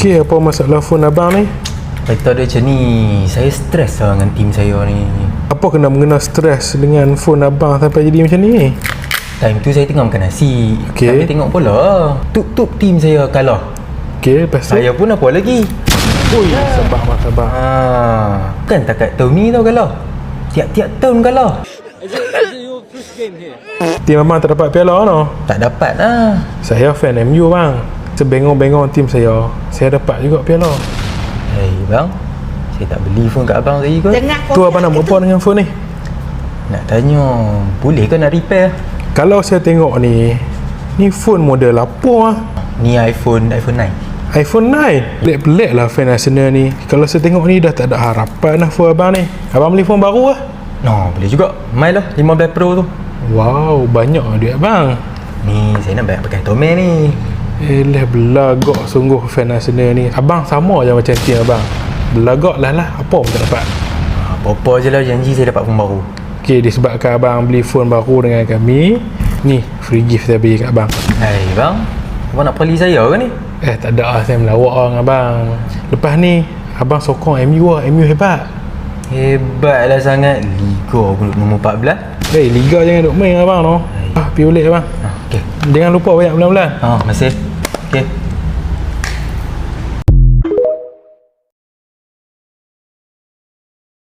Okey, apa masalah phone abang ni? Kata dia macam ni, saya stres lah dengan tim saya ni. Apa kena mengena stres dengan phone abang sampai jadi macam ni? Time tu saya tengah makan nasi. Okey. Tapi tengok pula, tup tim saya kalah. Okey, lepas tu? Saya pun apa lagi? Ui, sabar bang, sabar. Kan takat tahun ni tau kalah. Tiap-tiap tahun kalah. Tim abang tak dapat piala no? Tak dapat lah. Saya fan MU bang. Sebengong-bengong tim saya dapat juga piala. Hei bang, saya tak beli phone kat abang tadi kot. Tu abang nak buat apa dengan phone ni? Nak tanya, boleh ke nak repair? Kalau saya tengok ni phone model apa ah? Ni iPhone 9. iPhone 9. Pelik-pelik lah fan Arsenal ni. Kalau saya tengok ni dah tak ada harapan lah phone abang ni. Abang beli phone baru lah? No, boleh juga. Mai lah 15 Pro tu. Wow, banyak duit abang. Ni saya nak bayar pakai Tome ni. Belagak sungguh fan Arsenal ni. Abang sama je macam tim abang. Belagak lah apa pun tak dapat. Apa-apa je lah, janji saya dapat phone baru. Okey, disebabkan abang beli phone baru dengan kami, ni free gift saya bagi kat abang. Hei bang, abang nak peli saya ke ni? Tak ada lah, saya melawak lah dengan abang. Lepas ni abang sokong MU lah. MU hebat. Hebatlah sangat. Liga pun nombor 14. Liga jangan duk main abang no. Pergi balik abang. Okey. Jangan lupa banyak bulan-bulan. Masih. Okey.